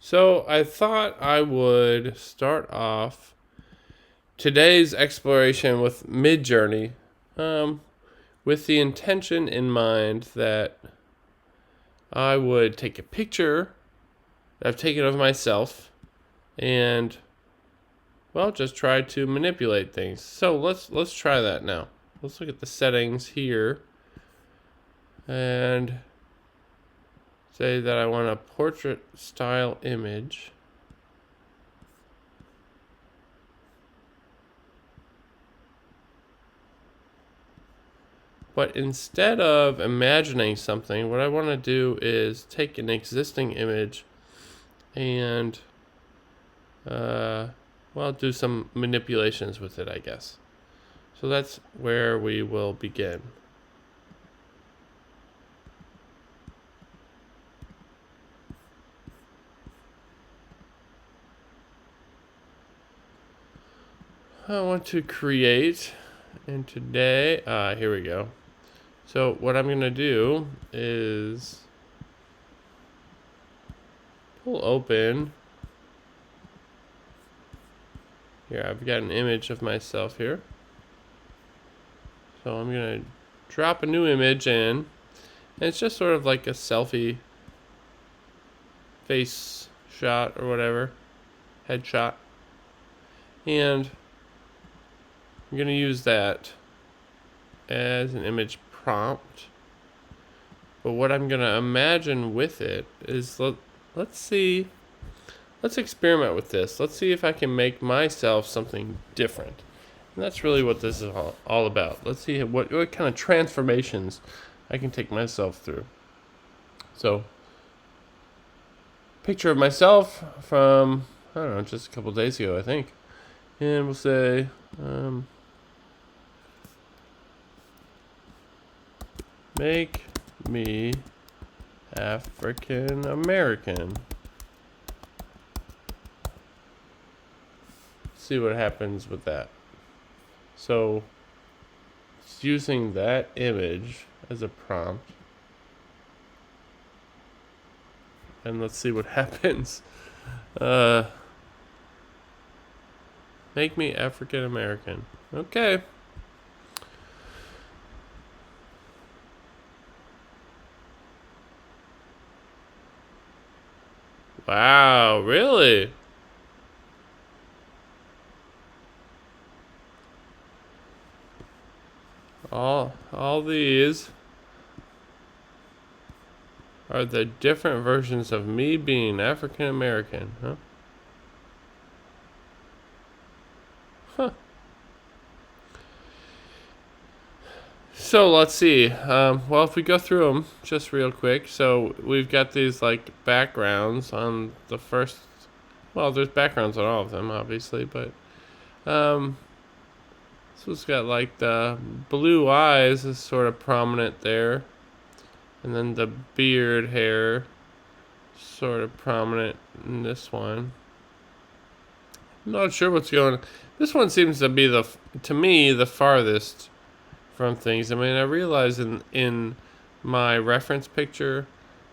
So I thought I would start off today's exploration with MidJourney, um, with the intention in mind that I would take a picture that I've taken of myself and, well, just try to manipulate things. So let's try that now. Let's look at the settings here and say that I want a portrait style image. But instead of imagining something, what I want to do is take an existing image and, well, do some manipulations with it, I guess. So that's where we will begin. I want to create, and today, here we go. So what I'm going to do is pull open. Here, I've got an image of myself here. So I'm going to drop a new image in. And it's just sort of like a selfie face shot or whatever, headshot. And I'm going to use that as an image prompt. But what I'm going to imagine with it is let's see, let's experiment with this. Let's see if I can make myself something different. And that's really what this is all about. Let's see what kind of transformations I can take myself through. So, picture of myself from, I don't know, just a couple days ago, I think. And we'll say, make me African American. See what happens with that. So, it's using that image as a prompt. And let's see what happens. Make me African American. Okay. Wow, really? All these are the different versions of me being African American, huh? Huh. So let's see. Well, if we go through them just real quick, so we've got these like backgrounds on the first. Well, there's backgrounds on all of them, obviously, but this one's got like the blue eyes is sort of prominent there, and then the beard hair sort of prominent in this one. I'm not sure what's going on. This one seems to be to me, the farthest from things. I mean, I realize in my reference picture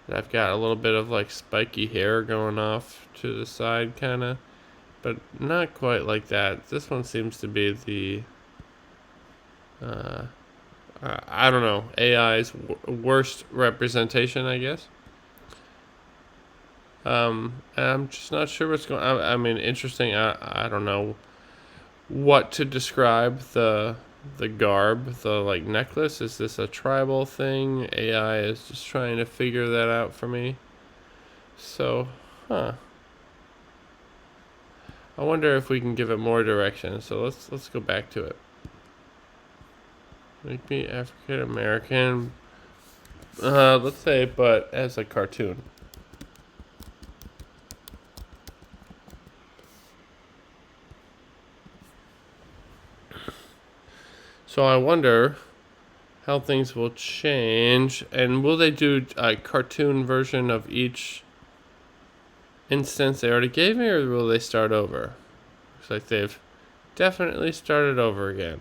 that I've got a little bit of like spiky hair going off to the side, kind of, but not quite like that. This one seems to be the, I don't know, AI's worst representation, I guess. I'm just not sure what's going on. I mean, interesting. I don't know what to describe the garb, the like necklace. Is this a tribal thing? AI is just trying to figure that out for me. So, I wonder if we can give it more direction. So let's go back to it. Make me African American. Let's say, but as a cartoon. So I wonder how things will change, and will they do a cartoon version of each instance they already gave me, or will they start over? Looks like they've definitely started over again.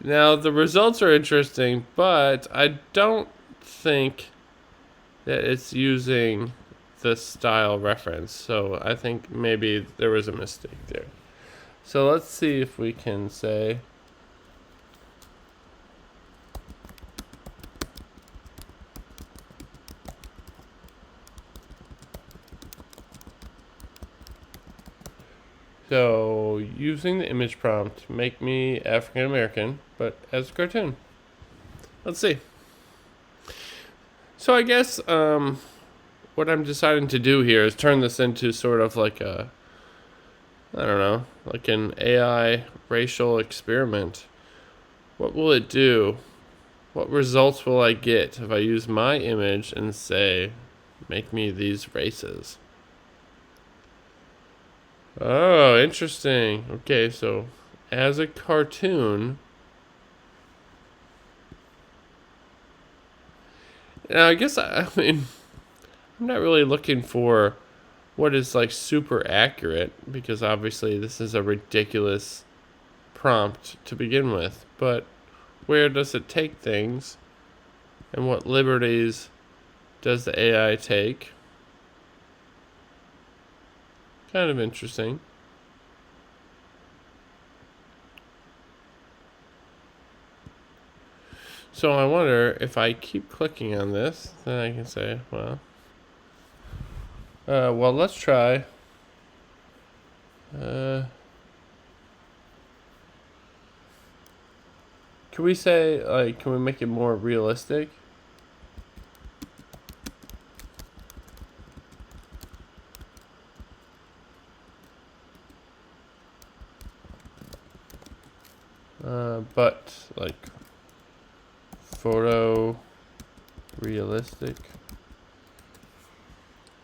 Now, the results are interesting, but I don't think that it's using the style reference. So I think maybe there was a mistake there. So let's see if we can say, so using the image prompt, make me African American, but as a cartoon. Let's see. So I guess what I'm deciding to do here is turn this into sort of like a, I don't know, like an AI racial experiment. What will it do? What results will I get if I use my image and say, make me these races? Oh, interesting. Okay, so as a cartoon, now I guess I mean I'm not really looking for what is like super accurate because obviously this is a ridiculous prompt to begin with. But where does it take things, and what liberties does the AI take? Kind of interesting. So I wonder if I keep clicking on this, then I can say, well, let's try. Can we say, like, can we make it more realistic? But, like, photo realistic.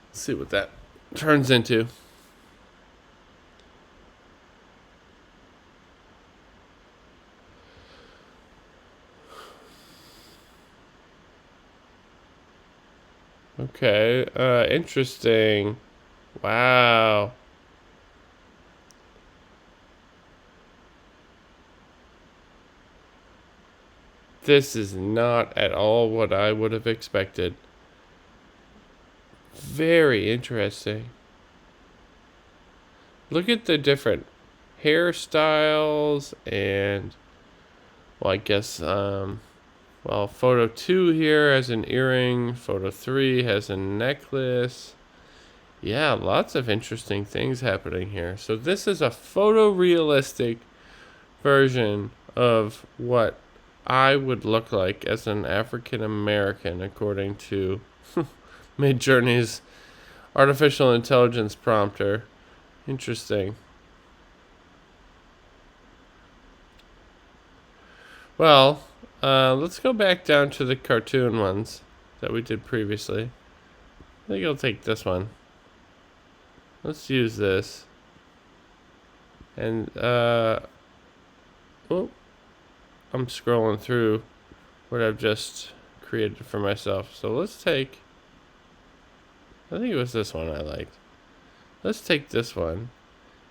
Let's see what that turns into. Okay, interesting. Wow. This is not at all what I would have expected. Very interesting. Look at the different hairstyles and, well, I guess, well, photo 2 here has an earring, photo 3 has a necklace. Yeah, lots of interesting things happening here. So this is a photorealistic version of what I would look like as an African American, according to MidJourney's artificial intelligence prompter. Interesting. Well, let's go back down to the cartoon ones that we did previously. I think I'll take this one. Let's use this. And, oh, I'm scrolling through what I've just created for myself. So let's take, I think it was this one I liked. Let's take this one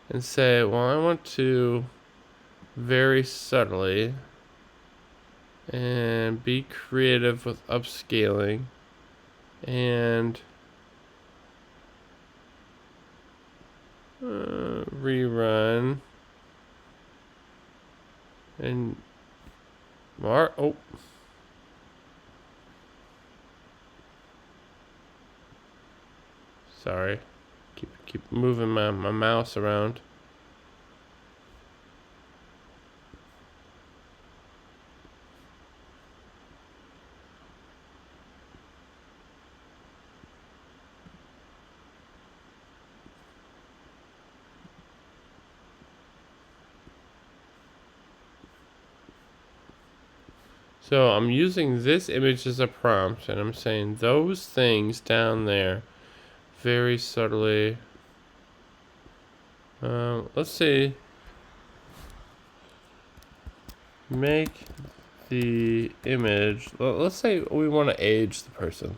and say, well, I want to very subtly and be creative with upscaling and rerun and oh, sorry, keep moving my mouse around. So I'm using this image as a prompt, and I'm saying those things down there very subtly. Let's see. Make the image. Let's say we want to age the person.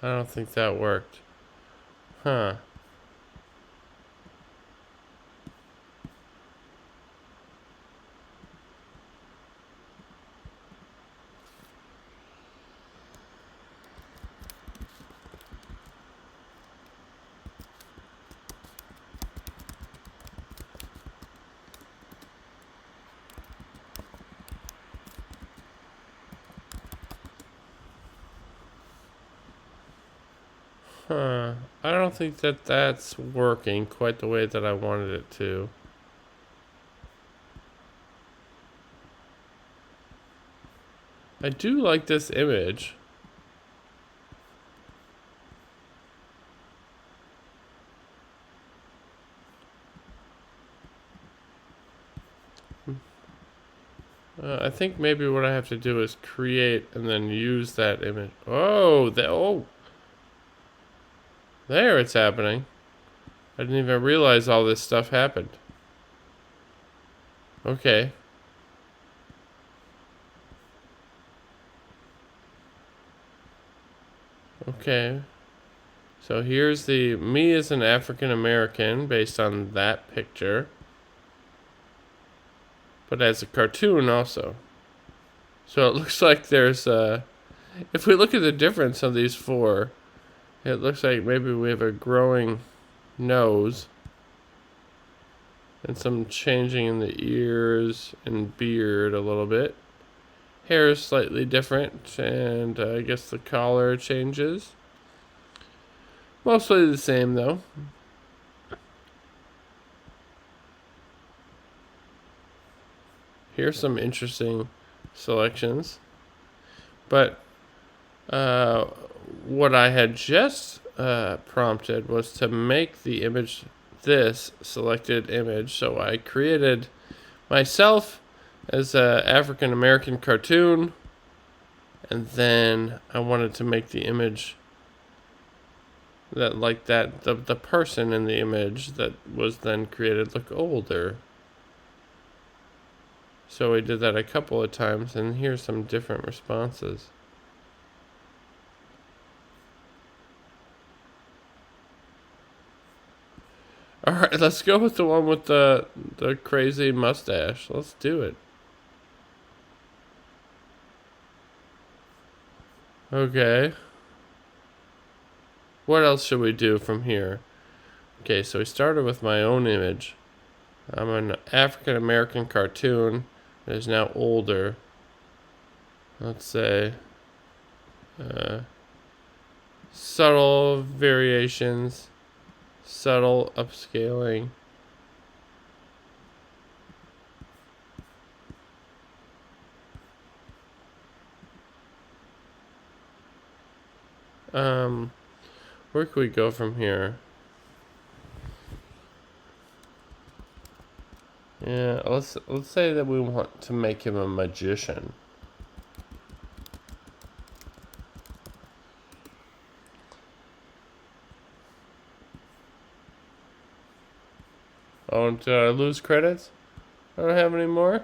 I don't think that worked. Huh. Huh. I don't think that that's working quite the way that I wanted it to. I do like this image. I think maybe what I have to do is create and then use that image. Oh, there it's happening. I didn't even realize all this stuff happened. Okay. Okay. So here's the me as an African American based on that picture, but as a cartoon also. So it looks like there's if we look at the difference of these four, it looks like maybe we have a growing nose and some changing in the ears and beard a little bit. Hair is slightly different, and I guess the collar changes. Mostly the same though. Here's some interesting selections. But uh, what I had just prompted was to make the image this selected image. So I created myself as an African American cartoon, and then I wanted to make the image that like that the person in the image that was then created look older. So we did that a couple of times, and here's some different responses. All right, let's go with the one with the crazy mustache. Let's do it. Okay. What else should we do from here? Okay, so we started with my own image. I'm an African American cartoon that is now older. Let's say subtle variations, subtle upscaling. Where can we go from here? Yeah, let's say that we want to make him a magician. Oh, did I lose credits? I don't have any more?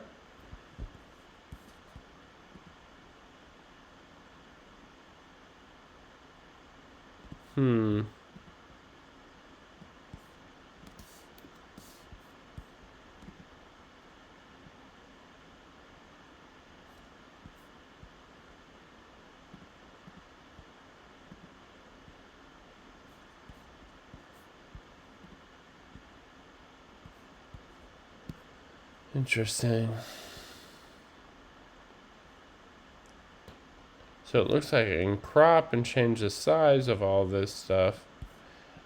Hmm. Interesting. So it looks like I can crop and change the size of all this stuff.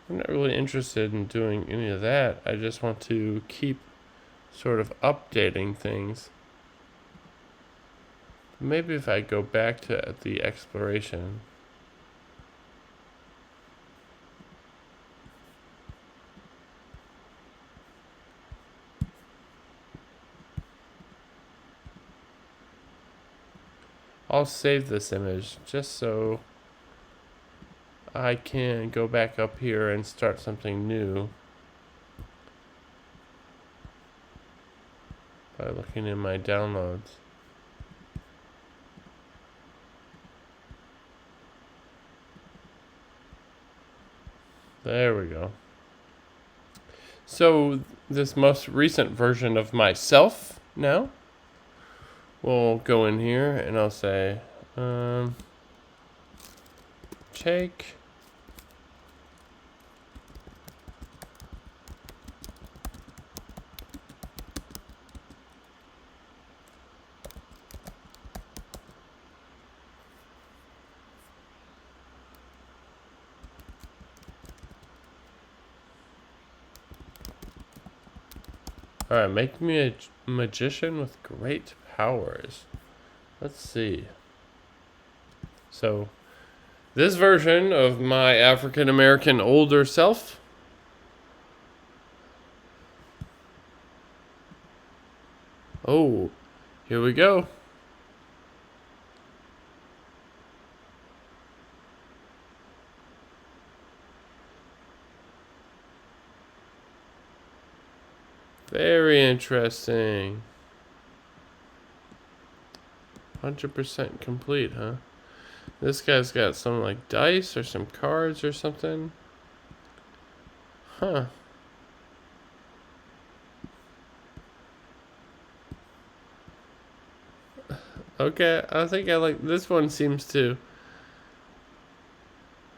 I'm not really interested in doing any of that. I just want to keep sort of updating things. Maybe if I go back to the exploration. I'll save this image just so I can go back up here and start something new by looking in my downloads. There we go. So this most recent version of myself now, we'll go in here and I'll say, take Alright, make me a magician with great powers. Let's see. So, this version of my African American older self. Oh, here we go. Very interesting. 100% complete, huh? This guy's got some like dice or some cards or something. Huh. Okay, I think I like this one. Seems to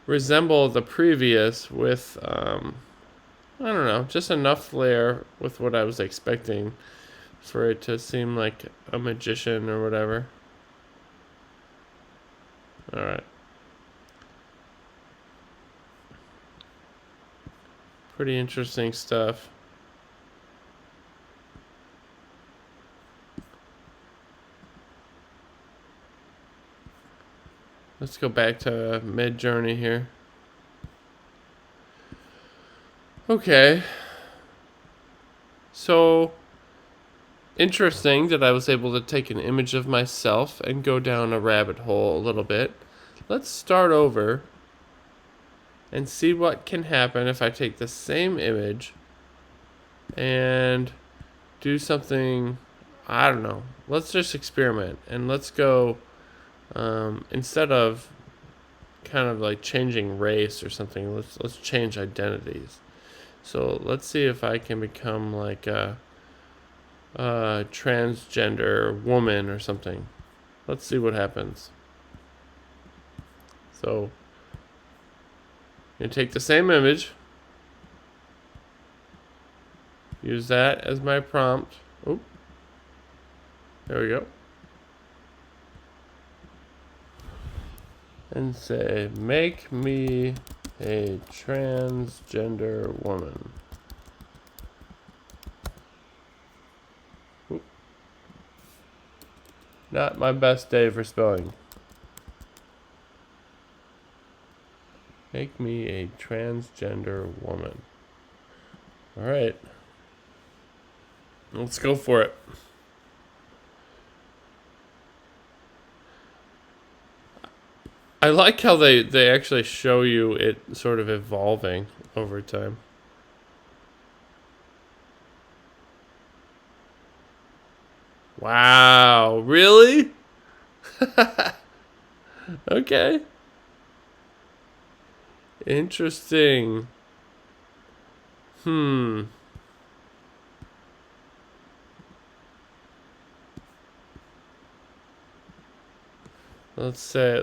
resemble the previous with I don't know, just enough flair with what I was expecting for it to seem like a magician or whatever. Alright. Pretty interesting stuff. Let's go back to MidJourney here. Okay. So, interesting that I was able to take an image of myself and go down a rabbit hole a little bit. Let's start over and see what can happen if I take the same image and do something, I don't know. Let's just experiment and let's go, instead of kind of like changing race or something, let's change identities. So let's see if I can become like a transgender woman or something. Let's see what happens. So you take the same image, use that as my prompt. Oh, there we go. And say, make me a transgender woman. Oop. Not my best day for spelling. Make me a transgender woman. Alright. Let's go for it. I like how they actually show you it sort of evolving over time. Wow, really? Okay. Interesting. Let's say,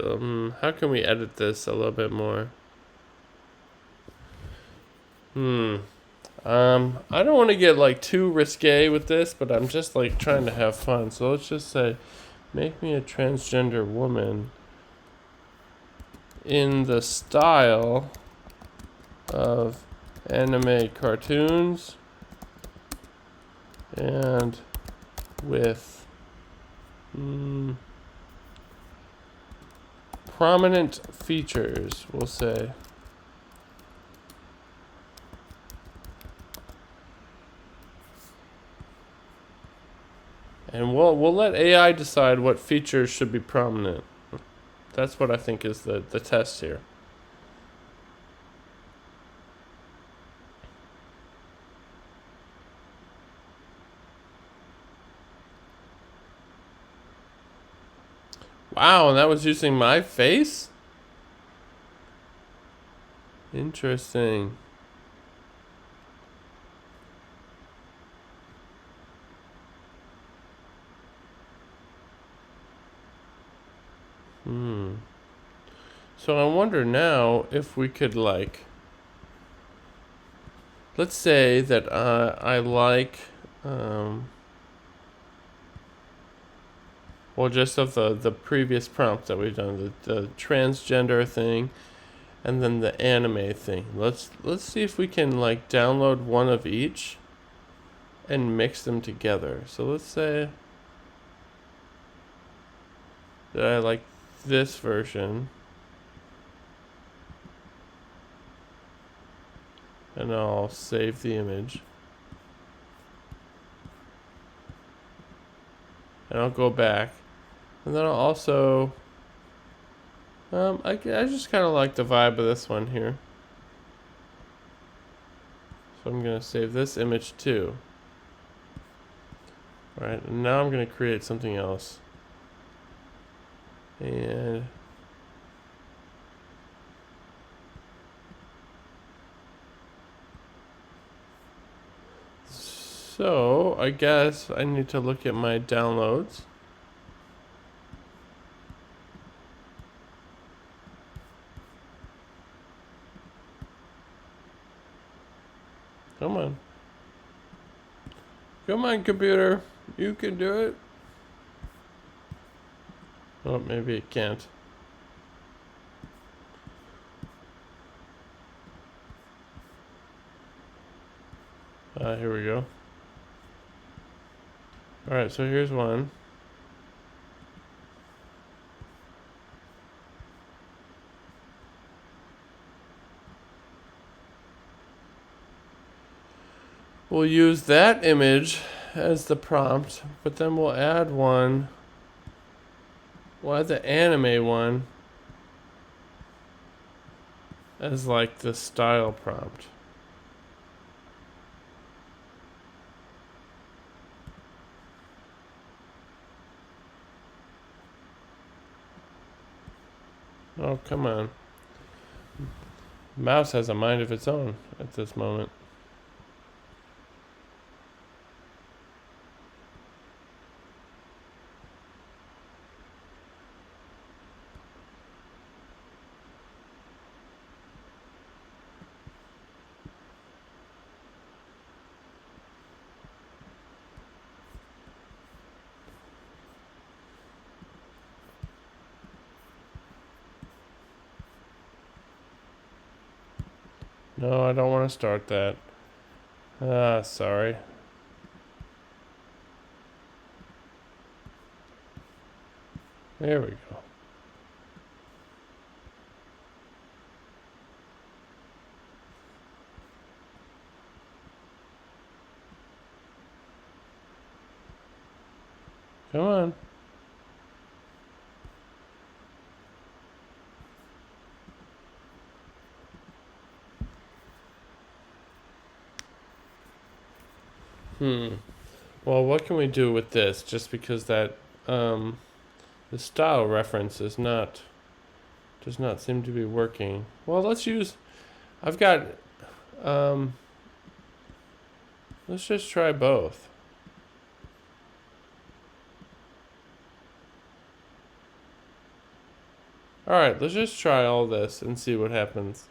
how can we edit this a little bit more? I don't want to get like too risque with this, but I'm just like trying to have fun. So let's just say, make me a transgender woman in the style of anime cartoons and with prominent features, we'll say. And we'll let AI decide what features should be prominent. That's what I think is the test here. Wow, and that was using my face? Interesting. So I wonder now if we could, like, let's say that I like, well, just of the previous prompt that we've done, the transgender thing, and then the anime thing. Let's see if we can, like, download one of each and mix them together. So let's say that I like this version, and I'll save the image, and I'll go back, and then I'll also I just kind of like the vibe of this one here, so I'm gonna save this image too. Alright, and now I'm gonna create something else, and so I guess I need to look at my downloads. Come on. Come on, computer. You can do it. Oh, maybe it can't. Here we go. Alright, so here's one. We'll use that image as the prompt, but then we'll add one. We'll add the anime one as, like, the style prompt. Oh, come on. Mouse has a mind of its own at this moment. No, I don't want to start that. Sorry. There we go. Come on. Well, what can we do with this? Just because that the style reference does not seem to be working. Well, let's use. I've got. Let's just try both. All right, let's just try all this and see what happens.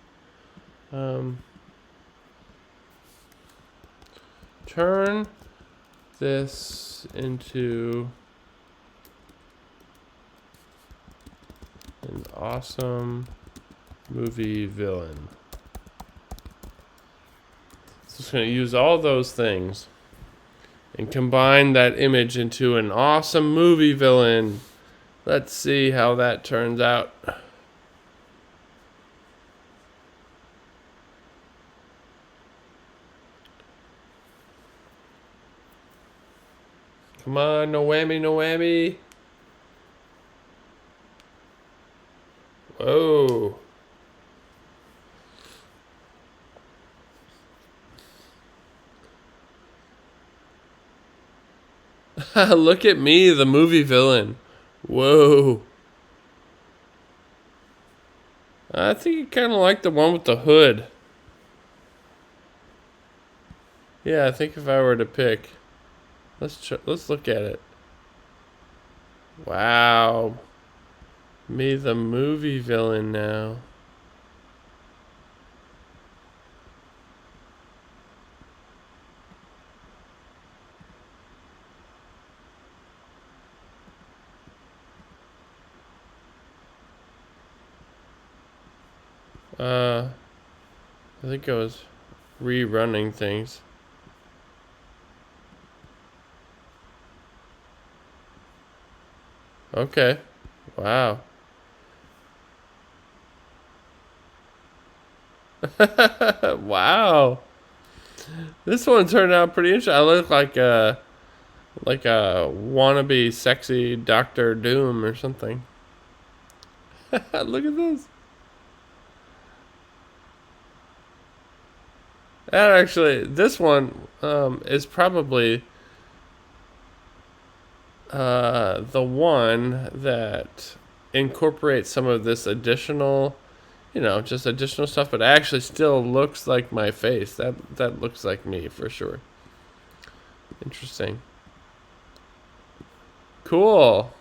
Turn this into an awesome movie villain. So it's going to use all those things and combine that image into an awesome movie villain. Let's see how that turns out. Come on, no whammy, no whammy. Whoa. Look at me, the movie villain. Whoa. I think you kind of like the one with the hood. Yeah, I think if I were to pick, let's look at it. Wow, me the movie villain now. I think I was rerunning things. Okay. Wow. Wow. This one turned out pretty interesting. I look like a wannabe sexy Doctor Doom or something. Look at this. That actually, this one is probably the one that incorporates some of this additional, just additional stuff, but actually still looks like my face. That looks like me for sure. Interesting. Cool.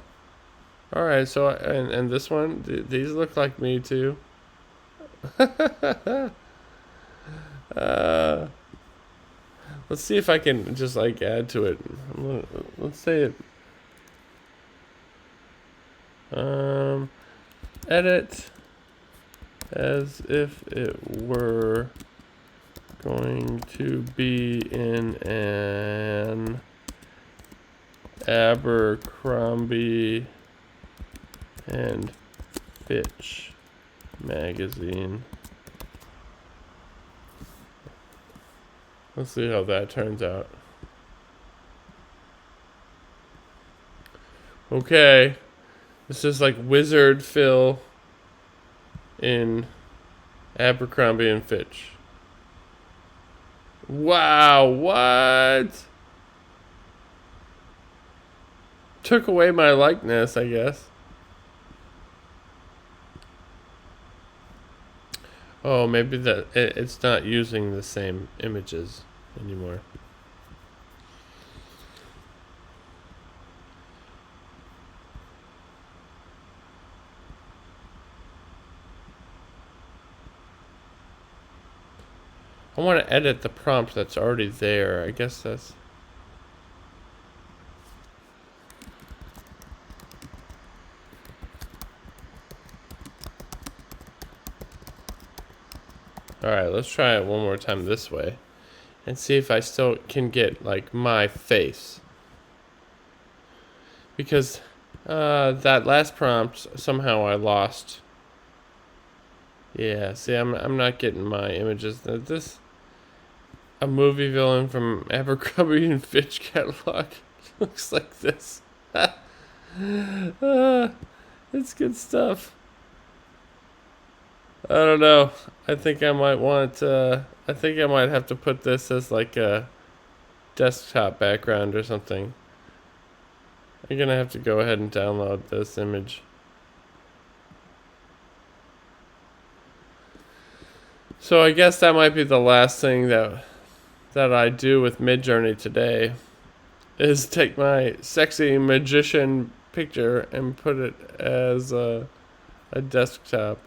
All right. So and this one, these look like me too. uh, let's see if I can just like add to it. Let's say it. Edit as if it were going to be in an Abercrombie and Fitch magazine. Let's see how that turns out. Okay. This is like Wizard Phil in Abercrombie and Fitch. Wow, what? Took away my likeness, I guess. Oh, maybe it's not using the same images anymore. I want to edit the prompt that's already there. I guess that's... Alright, let's try it one more time this way. And see if I still can get, like, my face. Because that last prompt, somehow I lost. Yeah, see, I'm not getting my images. This... A movie villain from Abercrombie and Fitch catalog looks like this. It's good stuff. I don't know. I think I might want. I think I might have to put this as like a desktop background or something. I'm gonna have to go ahead and download this image. So I guess that might be the last thing that I do with MidJourney today, is take my sexy magician picture and put it as a desktop.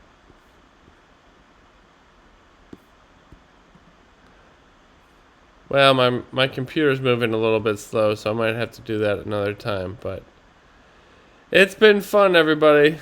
Well, my computer's moving a little bit slow, so I might have to do that another time, but it's been fun, everybody.